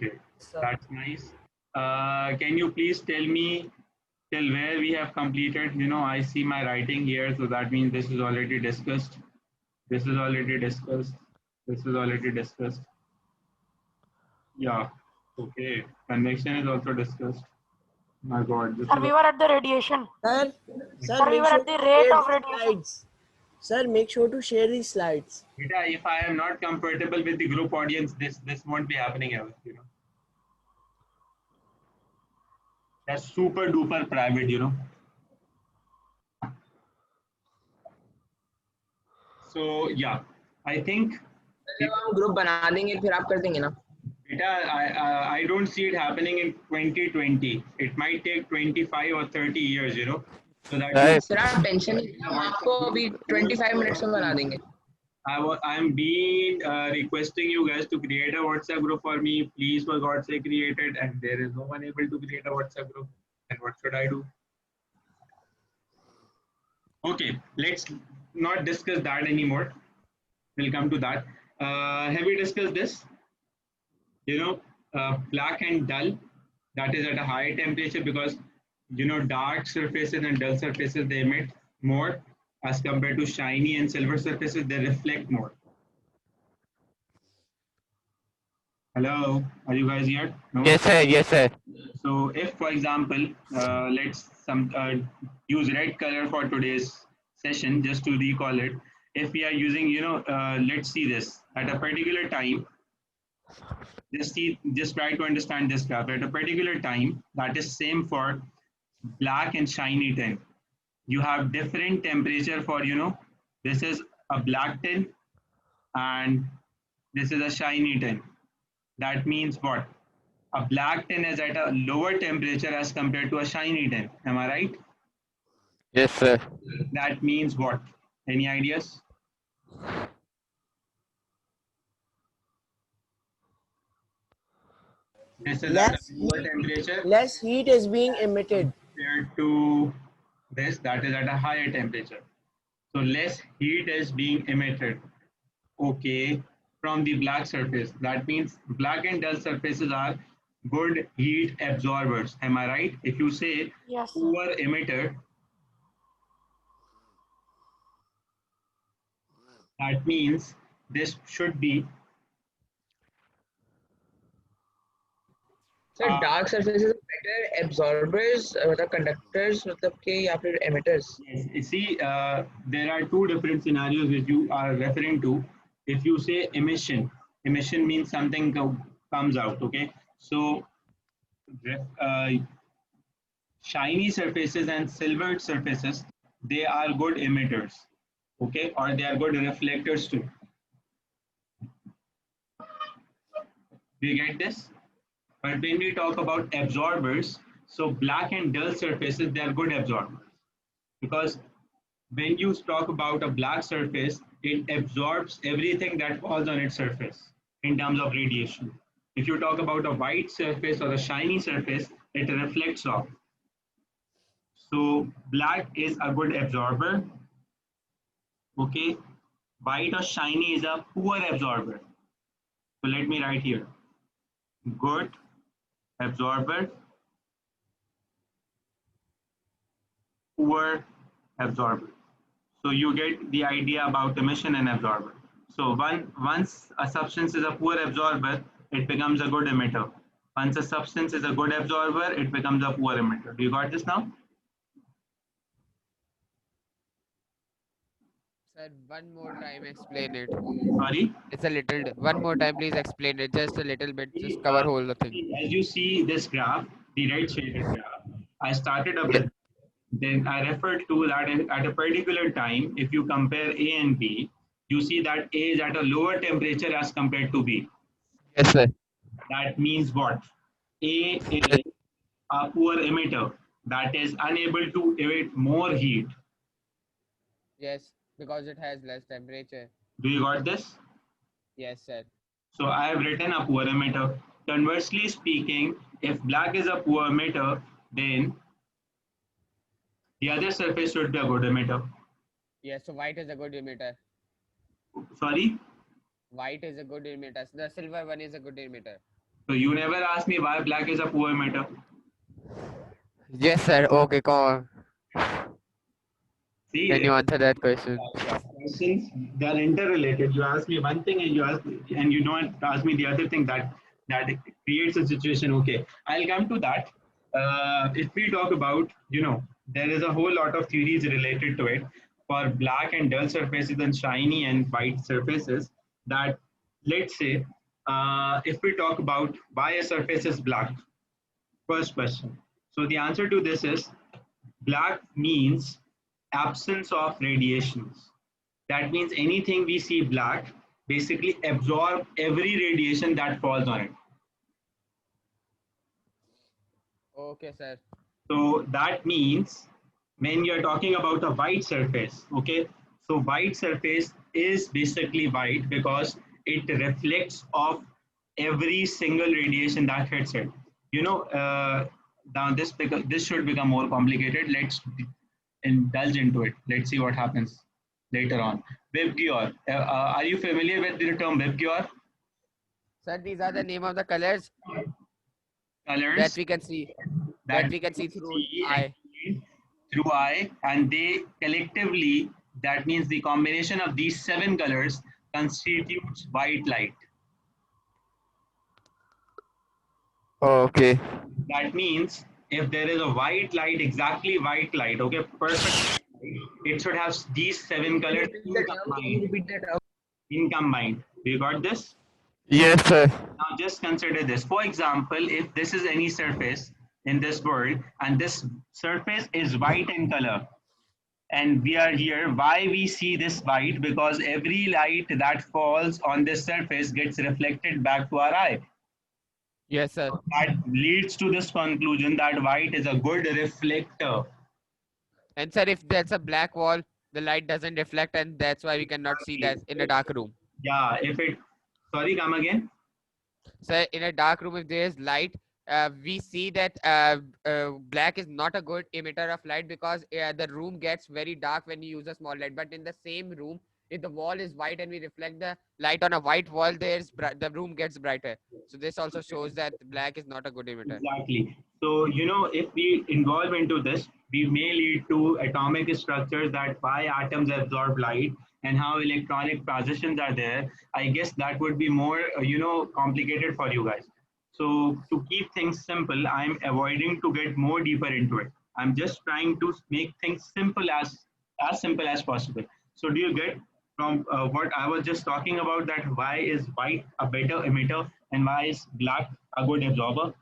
Okay, So that's nice. Can you please tell me till where we have completed? You know, I see my writing here, so that means this is already discussed. This is already discussed. This is already discussed. Yeah. Okay. Convection is also discussed. My God, this Sir, is. we were at the radiation. sir, Sir, we make were sure at the to rate share of these radiation. slides. Sir, make sure to share these slides. Beta, if I am not comfortable with the group audience, this won't be happening ever. You know, that's super duper private. You know. So yeah, I think. जब हम group बना देंगे फिर आप कर देंगे ना Beta, I don't see it happening in 2020. It might take 25 or 30 years. You know, so that you. Right. Sir आप टेंशन नहीं लीजिए, हम आपको अभी 25 मिनट्स में बना देंगे I'm being requesting you guys to create a WhatsApp group for me. Please, for God's sake, create it. And there is no one able to create a WhatsApp group. And what should I do? Okay, let's not discuss that anymore. We'll come to that. Have we discussed this? You know, black and dull, that is at a high temperature because, you know, dark surfaces and dull surfaces, they emit more as compared to shiny and silver surfaces, they reflect more. Hello, are you guys here? No? Yes, sir. Yes, sir. So if, for example, let's use red color for today's session, just to recall it. If we are using, you know, let's see this at a particular time. Just try to understand this graph. At a particular time, that is same for black and shiny tin. You have different temperature for, you know, this is a black tin and this is a shiny tin. That means what? A black tin is at a lower temperature as compared to a shiny tin. Am I right? Yes, sir. That means what? Any ideas? This is at a lower temperature Less heat is being emitted. compared to this, that is at a higher temperature. So less heat is being emitted. Okay, from the black surface. That means black and dull surfaces are good heat absorbers. Am I right? If you say Yes, sir. poor emitter, that means this should be sir dark surfaces better absorbers मतलब conductors मतलब के या फिर emitters yes. You see, there are two different scenarios which you are referring to. If you say emission, emission means something comes out. Okay, so uh, shiny surfaces and silvered surfaces, they are good emitters. Okay, or they are good reflectors too. Do you get this? But when we talk about absorbers, so black and dull surfaces, they are good absorbers because when you talk about a black surface, it absorbs everything that falls on its surface in terms of radiation. If you talk about a white surface or a shiny surface, it reflects off. So black is a good absorber. Okay, white or shiny is a poor absorber. So let me write here. Good absorber, poor absorber. So you get the idea about emission and absorber. So once a substance is a poor absorber, it becomes a good emitter. Once a substance is a good absorber, it becomes a poor emitter. Do you got this now? Sir, one more time explain it. Sorry? It's a little. One more time, please explain it. Just a little bit. Just cover whole the thing. As you see this graph, the red shaded graph, I started up Yes, with, then I referred to that at a particular time, if you compare A and B, you see that A is at a lower temperature as compared to B. yes, sir. That means what? A is a poor emitter that is unable to emit more heat. Yes, because it has less temperature. Do you got this? Yes, sir. So I have written a poor emitter. Conversely speaking, if black is a poor emitter, then the other surface should be a good emitter. Yes, so white is a good emitter. Sorry? White is a good emitter. The silver one is a good emitter. So you never asked me why black is a poor emitter. Yes, sir. Okay, come on. See, Can you answer that question? questions, they are interrelated. You ask me one thing and you don't ask me the other thing that creates a situation. Okay, I'll come to that. If we talk about, there is a whole lot of theories related to it for black and dull surfaces and shiny and white surfaces. That, let's say, if we talk about why a surface is black, first question. So the answer to this is black means absence of radiations. That means anything we see black basically absorb every radiation that falls on it. Okay, sir. So that means when you're talking about a white surface, okay, so white surface is basically white because it reflects off every single radiation that hits it. Now this should become more complicated. Let's indulge into it. Let's see what happens later on. WebGear. Are you familiar with the term WebGear? Sir, these are the name of the colors that Colors we can see. that That we can see through see eye. through eye, and they collectively, that means the combination of these 7 colors constitutes white light. Okay. That means if there is a white light, exactly white light, okay, perfect, it should have these 7 colors Repeat the term. Can you repeat the term? combined. Do you got this? Yes, sir. Now just consider this. For example, if this is any surface in this world and this surface is white in color, and we are here, why we see this white? Because every light that falls on this surface gets reflected back to our eye. Yes, sir. That leads to this conclusion that white is a good reflector. And sir, if there's a black wall, the light doesn't reflect, and that's why we cannot see that in a dark room. Yeah, if it, sorry, come again. So in a dark room, if there is light, we see that black is not a good emitter of light because the room gets very dark when you use a small light. But in the same room, if the wall is white and we reflect the light on a white wall, the room gets brighter. So this also shows that black is not a good emitter. Exactly. So, if we involve into this, we may lead to atomic structures, that why atoms absorb light and how electronic transitions are there. I guess that would be more, complicated for you guys. So to keep things simple, I'm avoiding to get more deeper into it. I'm just trying to make things simple as possible. So do you get from what I was just talking about, that why is white a better emitter and why is black a good absorber?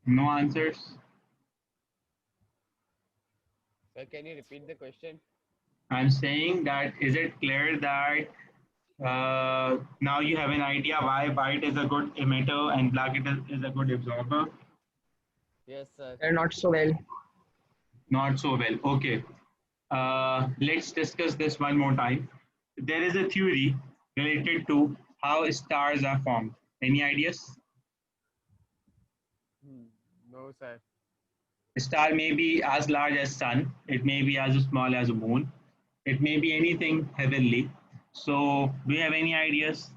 No answers. Sir, can you repeat the question? I'm saying that, is it clear that now you have an idea why white is a good emitter and black is a good absorber? Yes, sir. Not so well. Not so well. Okay. Let's discuss this one more time. There is a theory related to how stars are formed. Any ideas? No, sir. A star may be as large as sun. It may be as small as a moon. It may be anything heavenly. So, do you have any ideas?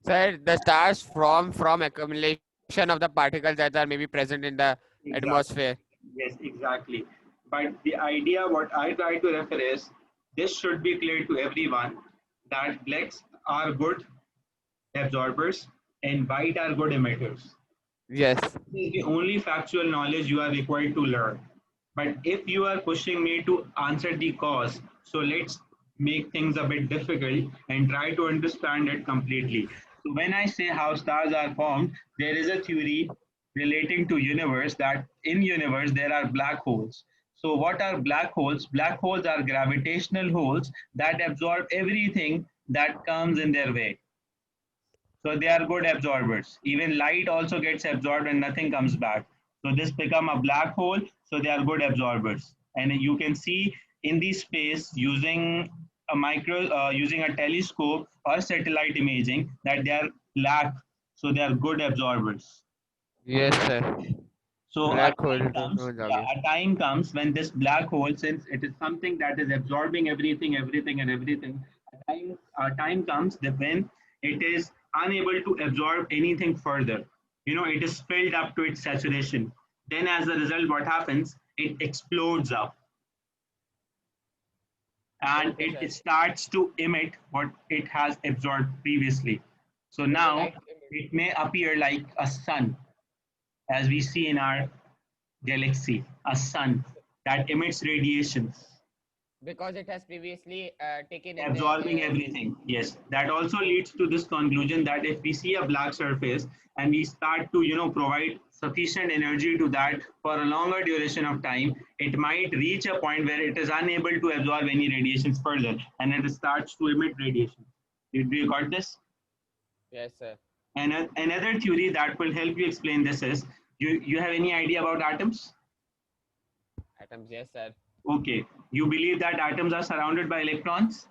Sir, the stars form from accumulation of the particles that are maybe present in the atmosphere. Yes, exactly. But the idea, what I try to refer is, this should be clear to everyone that blacks are good absorbers and white are good emitters. Yes. This is the only factual knowledge you are required to learn. But if you are pushing me to answer the cause, so let's make things a bit difficult and try to understand it completely. So when I say how stars are formed, there is a theory relating to universe, that in universe there are black holes. So what are black holes? Black holes are gravitational holes that absorb everything that comes in their way. So they are good absorbers. Even light also gets absorbed and nothing comes back. So this become a black hole. So they are good absorbers. And you can see in the space using using a telescope or satellite imaging that they are black. So they are good absorbers. Yes, sir. So Black hole तो समझ आ गया. a time comes when this black hole, since it is something that is absorbing everything, and everything, a time comes that when it is unable to absorb anything further. It is filled up to its saturation. Then, as a result, what happens? It explodes up, and Okay, sir. it starts to emit what it has absorbed previously. So So the now light it may appear like a sun, as we see in our galaxy, a sun that emits radiations, because it has previously taken in the absorbing everything. Yes, that also leads to this conclusion that if we see a black surface and we start to, provide sufficient energy to that for a longer duration of time, it might reach a point where it is unable to absorb any radiations further and it starts to emit radiation. Did you got this? Yes, sir. And another theory that will help you explain this is, you have any idea about atoms? Atoms. Yes, sir. Okay, you believe that atoms are surrounded by electrons?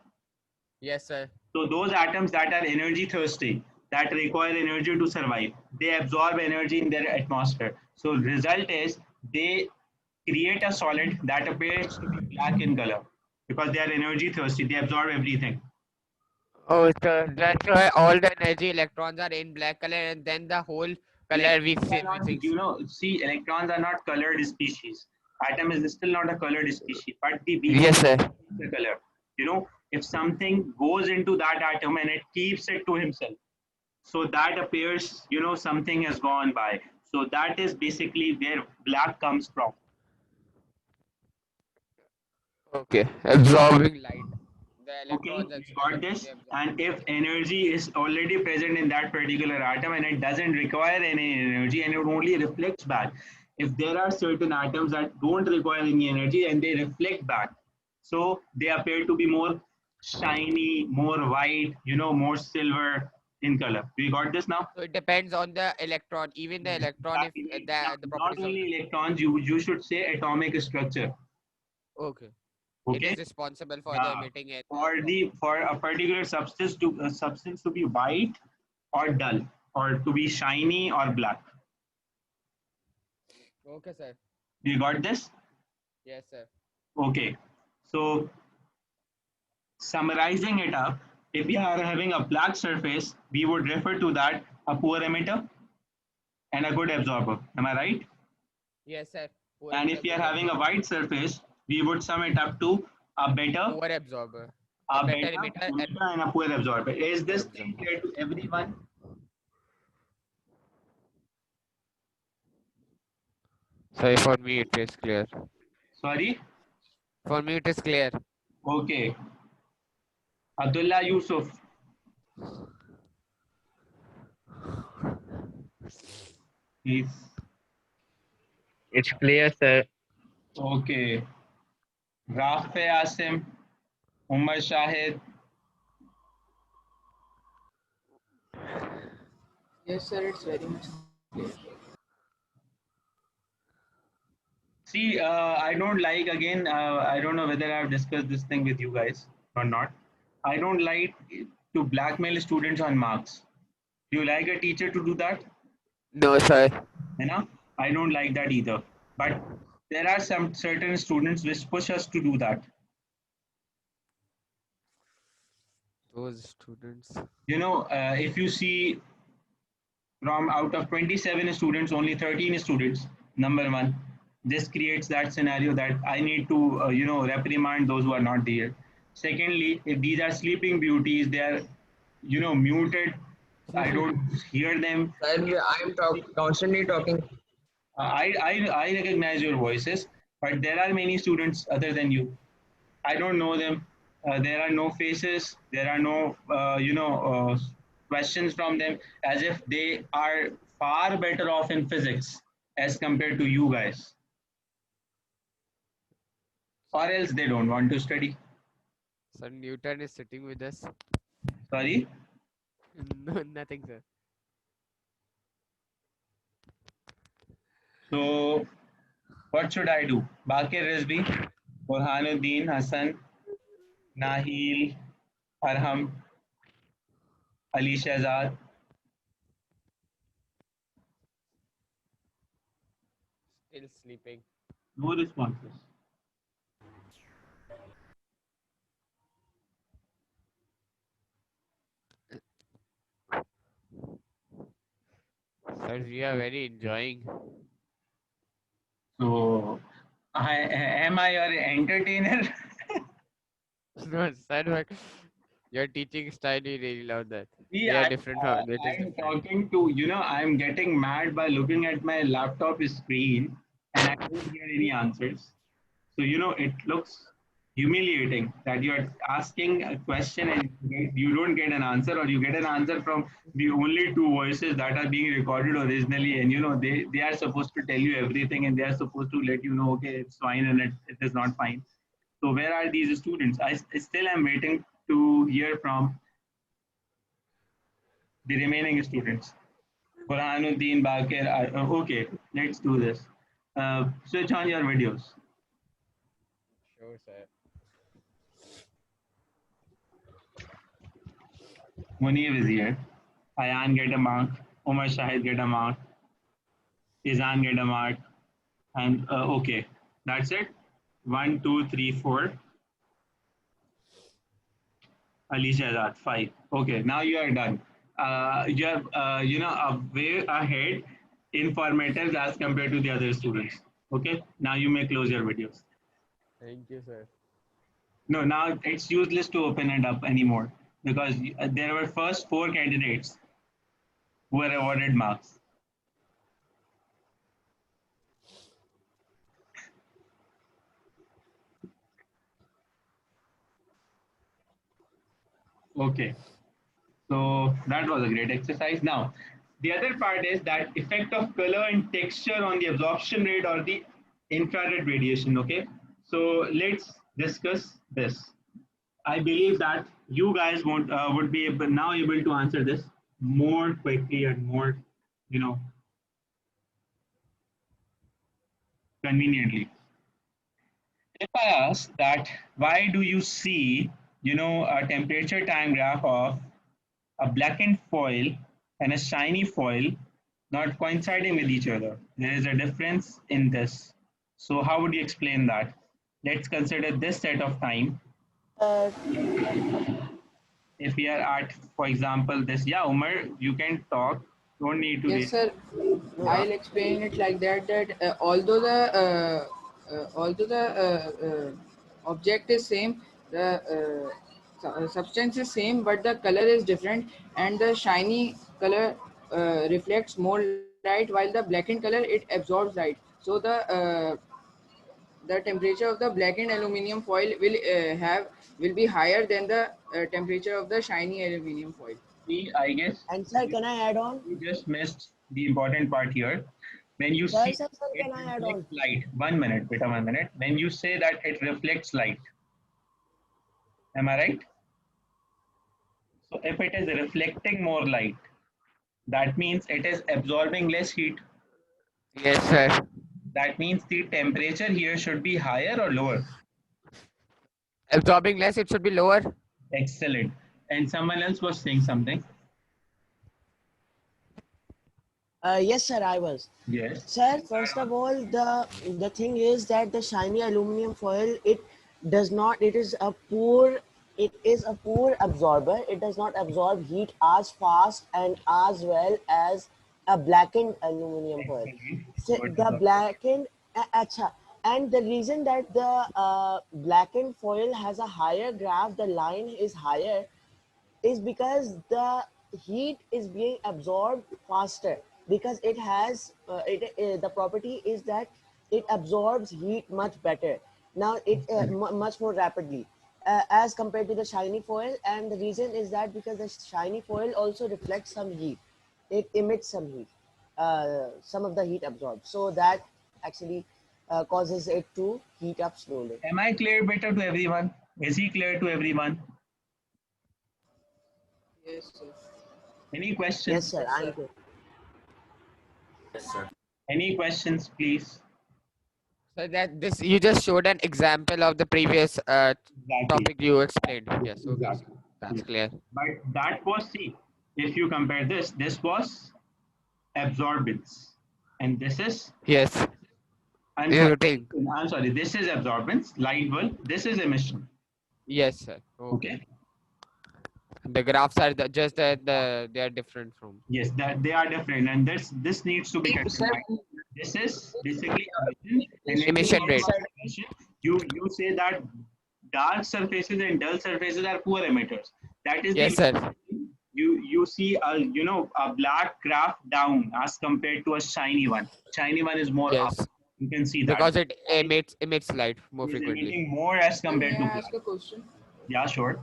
Yes, sir. So those atoms that are energy thirsty, that require energy to survive, they absorb energy in their atmosphere. So result is they create a solid that appears to be black in color because they are energy thirsty. They absorb everything. Oh, so That's why all the energy electrons are in black color, and then the whole color we Electrons see. are not, see, electrons are not colored species. Atom is still not a colored species, but the behavior yes, sir. is the color. If something goes into that atom and it keeps it to himself, so that appears, something has gone by. So that is basically where black comes from. Okay, absorbing Light. The Okay, electrons you got electrically this. absorb. And if energy is already present in that particular atom and it doesn't require any energy and it only reflects back, if there are certain atoms that don't require any energy and they reflect back, so they appear to be more shiny, more white, more silver in color. We got this now? So it depends on the electron. Even the electron, if Exactly. the Not properties of only the. electrons, you should say atomic structure. Okay. It Okay. is responsible for the Yeah. emitting it. For a particular substance to be white or dull, or to be shiny or black. Okay, sir. You got this? Yes, sir. Okay. So summarizing it up, if we are having a black surface, we would refer to that a poor emitter and a good absorber. Am I right? Yes, sir. Poor And if emitter, we are good having a absorber. white surface, we would sum it up to a better, Poor absorber. A a better better emitter and emitter and a poor absorber. Is poor this thing absorber. clear to everyone? Sorry, for me it is clear. Sorry? For me, it is clear. Okay. Abdullah Yusuf. He's It's clear, sir. okay. Rafe Asim, Umar Shahid. Yes, sir, it's very much clear. See, I don't like, again, I don't know whether I've discussed this thing with you guys or not. I don't like to blackmail students on marks. Do you like a teacher to do that? No, sir. I don't like that either. But there are some certain students which push us to do that. Those students. If you see from out of 27 students, only 13 students, number one, this creates that scenario that I need to, reprimand those who are not there. Secondly, if these are sleeping beauties, they are, muted. I don't hear them. Sir, I'm constantly talking. I recognize your voices, but there are many students other than you. I don't know them. There are no faces. There are no, questions from them, as if they are far better off in physics as compared to you guys. Or else they don't want to study. Sir Newton is sitting with us. Sorry? No, nothing, sir. So what should I do? Bakir Rizvi, Burhanuddin Hassan, Nahil, Arham, Ali Shahzad. Still sleeping. No responses. Sir, we are very enjoying. So am I your entertainer? No, sir, but your teaching style, we really love that. See, We are different from it is I'm different. talking to, I'm getting mad by looking at my laptop screen and I don't hear any answers. So, it looks humiliating that you're asking a question and you don't get an answer, or you get an answer from the only two voices that are being recorded originally. And, they are supposed to tell you everything and they are supposed to let you know, okay, it's fine and it is not fine. So, where are these students? I still am waiting to hear from the remaining students. Burhanuddin, Bakir, okay, let's do this. Switch on your videos. Sure, sir. Munir is here. Ayan get a mark. Umar Shahid get a mark. Izan get a mark. And okay, that's it. 1, 2, 3, 4. Ali Shahzad, 5. Okay, now you are done. You're, way ahead in formatives as compared to the other students. Okay, now you may close your videos. Thank you, sir. No, now it's useless to open it up anymore because there were first 4 candidates who were awarded marks. Okay, so that was a great exercise. Now, the other part is that effect of color and texture on the absorption rate or the infrared radiation. Okay, so let's discuss this. I believe that you guys would be able to answer this more quickly and more, you know, conveniently. If I ask that, why do you see, a temperature time graph of a blackened foil and a shiny foil not coinciding with each other? There is a difference in this. So how would you explain that? Let's consider this set of time. Uh, If we are at, for example, this, yeah, Umar, you can talk. Don't need to Yes, raise. sir. I'll explain it like that. That although the object is same, the substance is same, but the color is different, and the shiny color reflects more light, while the blackened color it absorbs light. So the temperature of the blackened aluminum foil will be higher than the temperature of the shiny aluminum foil. See, I guess and sir, can I add on? you just missed the important part here. When you Sir, see sir, sir, it can I add reflects on? light, 1 minute, wait a 1 minute. When you say that it reflects light, am I right? So if it is reflecting more light, that means it is absorbing less heat. Yes, sir. That means the temperature here should be higher or lower. Absorbing less, it should be lower. Excellent. And someone else was saying something. Yes, sir, I was. Yes. Sir, first of all, the thing is that the shiny aluminum foil, it does not. It is a poor. It is a poor absorber. It does not absorb heat as fast and as well as a blackened aluminum foil. Excellent. So Good the job. blackened, acha, and the reason that the blackened foil has a higher graph, the line is higher, is because the heat is being absorbed faster because it has the property is that it absorbs heat much better now it much more rapidly as compared to the shiny foil, and the reason is that because the shiny foil also reflects some heat, it emits some heat, some of the heat absorbed, so that actually causes it to heat up slowly. Am I clear better to everyone? Is he clear to everyone? Yes, sir. Any Yes questions? sir, Yes, I'm sir. good. Yes, sir. Any questions, please? So that this you just showed an example of the previous Exactly. topic you explained. Yes, okay, Exactly. that's Yes. clear. But that was, see, if you compare this was absorbance, and this is, Yes, I'm sorry, everything. I'm sorry, this is absorbance, light bulb, this is emission. Yes, sir. Okay. Okay. The graphs are just that they are different from. Yes, that they are different, and this needs to be kept in Sir, mind. This is basically emission, and if you Emission talk rate. about emission, you say that dark surfaces and dull surfaces are poor emitters. That is Yes, the sir. you see a black graph down as compared to a shiny one. Shiny one is more up. Yes, You can see that because it emits light more it is frequently. emitting more as Sir, may compared to I ask black. a question? Yeah, sure.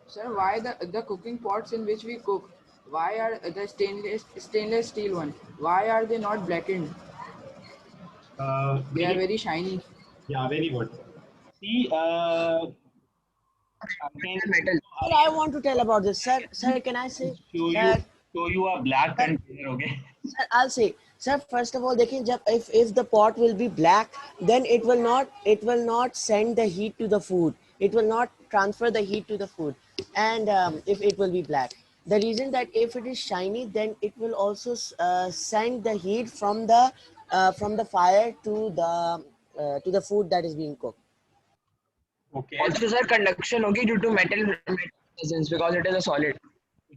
Sir, why the cooking pots in which we cook, why are the stainless steel one? Why are they not blackened? They are Very very shiny. yeah, very good. See, I can metal. Sir, I want to tell about this. Sir, can I say show you that? show you a black Sir, container. Okay. sir, I'll say, sir. First of all, देखें जब if the pot will be black, then it will not send the heat to the food. It will not transfer the heat to the food, and if it will be black, the reason that if it is shiny, then it will also send the heat from the fire to the food that is being cooked. Okay. Also, sir, conduction होगी due to metal presence because it is a solid.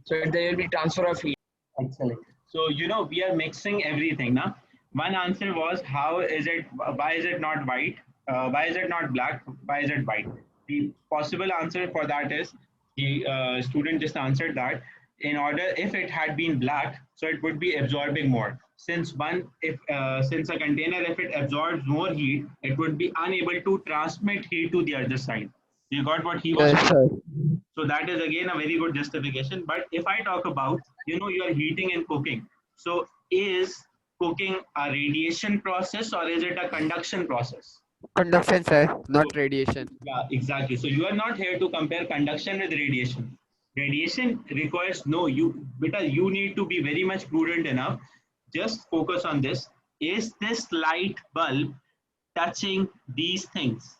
So there will be transfer of heat. Excellent. So we are mixing everything now. One answer was how is it? Why is it not white? Why is it not black? Why is it white? The possible answer for that is the student just answered that in order if it had been black, so it would be absorbing more. Since a container if it absorbs more heat, it would be unable to transmit heat to the other side. You got what he was. Yes, sir. So that is again a very good justification. But if I talk about, you are heating and cooking. So is cooking a radiation process or is it a conduction process? Conduction, sir, So, not radiation. yeah, exactly. So you are not here to compare conduction with radiation. Radiation requires no, because you need to be very much prudent enough. Just focus on this. Is this light bulb touching these things?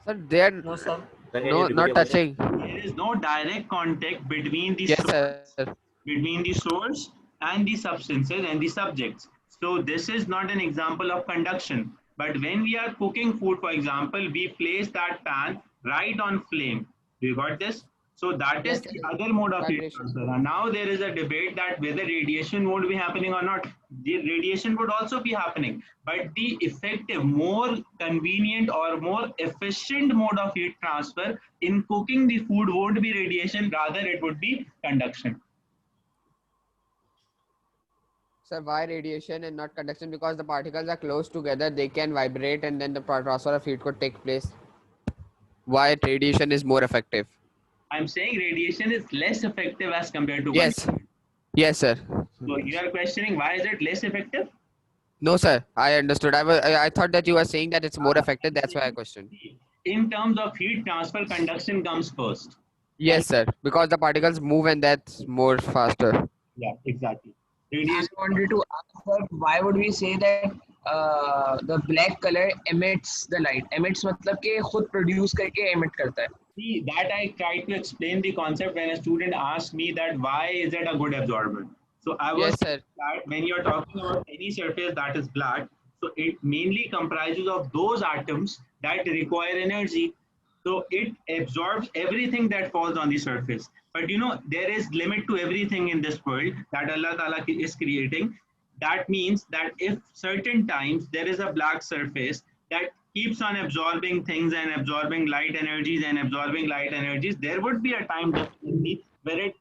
Sir, they are not touching. There is no direct contact Yes, sir. between the source and the substances and the subjects. So this is not an example of conduction. But when we are cooking food, for example, we place that pan right on flame. Do you got this? So that is Yes, the sir. other mode of heat Vibration. transfer. And now there is a debate that whether radiation would be happening or not. The radiation would also be happening, but the effective, more convenient or more efficient mode of heat transfer in cooking the food won't be radiation, rather it would be conduction. Sir, why radiation and not conduction? Because the particles are close together, they can vibrate, and then the transfer of heat could take place. Why radiation is more effective? I'm saying radiation is less effective as compared to Yes. Yes, sir. So you are questioning why is it less effective? No, sir. I understood. I thought that you were saying that it's more effective. That's why I questioned. In terms of heat transfer, conduction comes first. Yes, sir. Because the particles move and that's more faster. Yeah, exactly. I Radiation. wanted to ask, sir, why would we say that the black color emits the light? Emits मतलब कि खुद produce करके emit करता है. See, that I tried to explain the concept when a student asked me that why is it a good absorber. So I was Yes, sir. that when you're talking about any surface that is black, so it mainly comprises of those atoms that require energy. So it absorbs everything that falls on the surface. But there is limit to everything in this world that Allah Ta'ala is creating. That means that if certain times there is a black surface that keeps on absorbing things and absorbing light energies and absorbing light energies, there would be a time definitely where it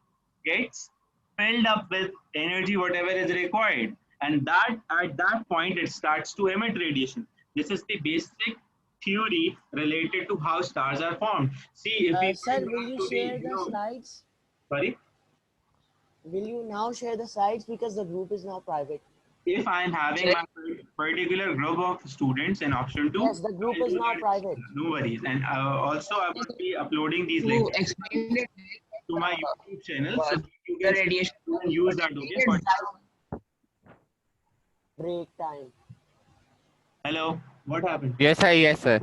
gets filled up with energy, whatever is required. And that at that point, it starts to emit radiation. This is the basic theory related to how stars are formed. See, if we Sir, go will back you to share the slides? sorry, Will you now share the slides because the group is now private? if I am having my particular group of students in option 2, Yes, the group is now private. no worries. And also, I would be uploading these To lectures explain it, to my YouTube channel so that you the radiation. You can use that, okay? For, Break time. hello, what happened? Yes, sir. Yes, sir.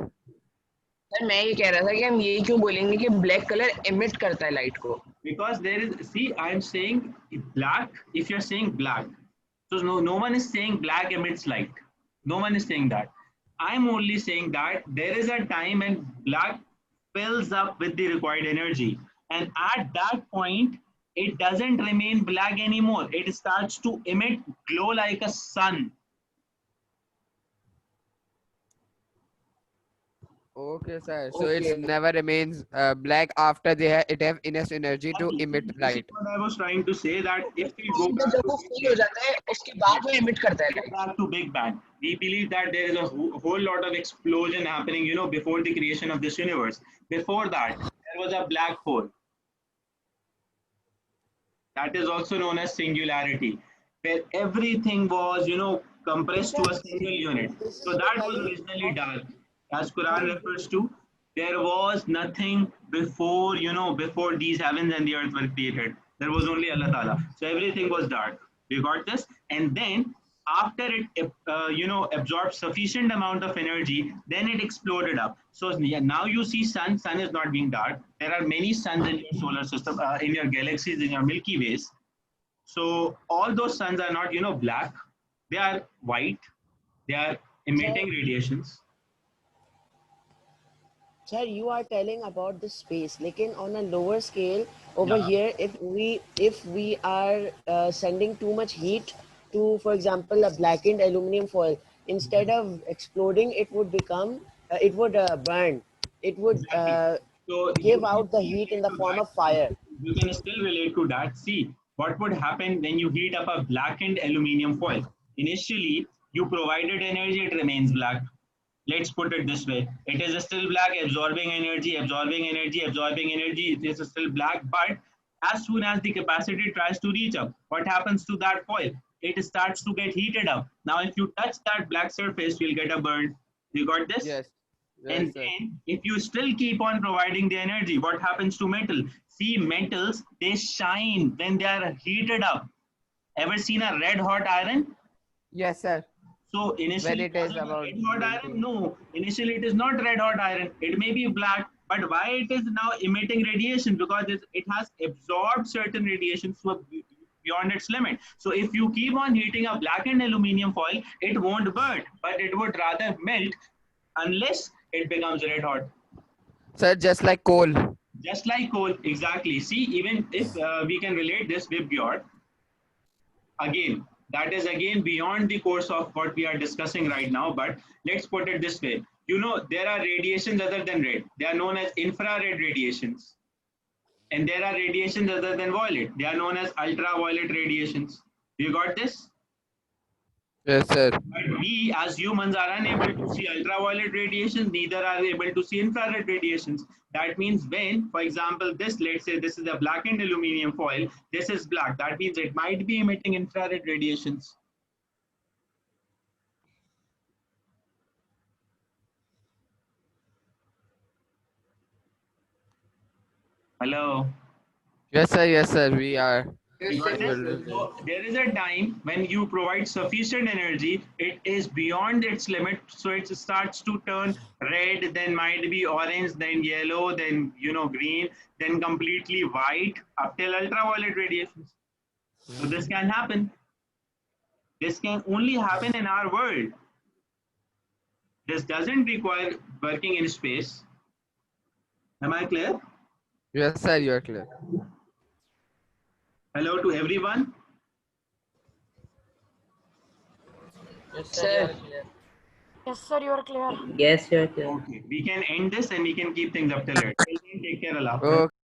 Sir मैं ये कह रहा था कि हम ये क्यों बोलेंगे कि ब्लैक कलर एमिट करता है लाइट को. Because there is, see, I'm saying black. If you're saying black, so no one is saying black emits light. No one is saying that. I'm only saying that there is a time when black fills up with the required energy, and at that point, it doesn't remain black anymore. It starts to emit glow like a sun. Okay, sir. So Okay. it never remains black after it have enough energy to emit This is light. what I was trying to say, that if we go back जब वो feel हो जाता है उसके बाद वो emit करता है go light. back to Big Bang, we believe that there is a whole lot of explosion happening, you know, before the creation of this universe. Before that, there was a black hole. That is also known as singularity, where everything was, you know, compressed to a single unit. So that was originally dark. As Quran refers to, there was nothing before, you know, before these heavens and the earth were created. There was only Allah Ta'ala. So everything was dark. You got this? And then after it, you know, absorbed sufficient amount of energy, then it exploded up. So yeah, now you see sun is not being dark. There are many suns in your solar system, in your galaxies, in your Milky Ways. So all those suns are not, you know, black. They are white. They are emitting radiations. Sir, you are telling about the space. Lekin on a lower scale, over Yeah. here, if we are sending too much heat to, for example, a blackened aluminum foil, instead of exploding, it would become, it would burn. It would Exactly. So give you out the can heat in relate the to form that. of fire. You can still relate to that. See, what would happen when you heat up a blackened aluminum foil? Initially, you provided energy, it remains black. Let's put it this way. It is still black, absorbing energy, absorbing energy, absorbing energy. It is still black, but as soon as the capacity tries to reach up, what happens to that foil? It starts to get heated up. Now, if you touch that black surface, you'll get a burn. You got this? Yes. And Yes, sir. then if you still keep on providing the energy, what happens to metal? See, metals, they shine when they are heated up. Ever seen a red hot iron? Yes, sir. So When initially, it was is it a about red hot iron? melting. No, initially it is not red hot iron. It may be black, but why it is now emitting radiation? Because it has absorbed certain radiation beyond its limit. So if you keep on heating a blackened aluminum foil, it won't burn, but it would rather melt unless it becomes red hot. Sir, just like coal. Just like coal, exactly. See, even if we can relate this with Björn, again, that is again beyond the course of what we are discussing right now, but let's put it this way. You know, there are radiations other than red. They are known as infrared radiations. And there are radiations other than violet. They are known as ultraviolet radiations. You got this? Yes, sir. But we as humans are unable to see ultraviolet radiations, neither are able to see infrared radiations. That means when, for example, this, let's say this is a blackened aluminum foil, this is black. That means it might be emitting infrared radiations. Hello. Yes, sir. Yes, sir. We are. You got this? Well, So there is a time when you provide sufficient energy, it is beyond its limit, so it starts to turn red, then might be orange, then yellow, then green, then completely white up till ultraviolet radiations. So this can happen. This can only happen in our world. This doesn't require working in space. Am I clear? Yes, sir. You are clear. Hello to everyone. Sir, Yes, sir, you are clear. Yes, you're clear. Okay, we can end this and we can keep things up till later. Till then, take care, Allah. Okay.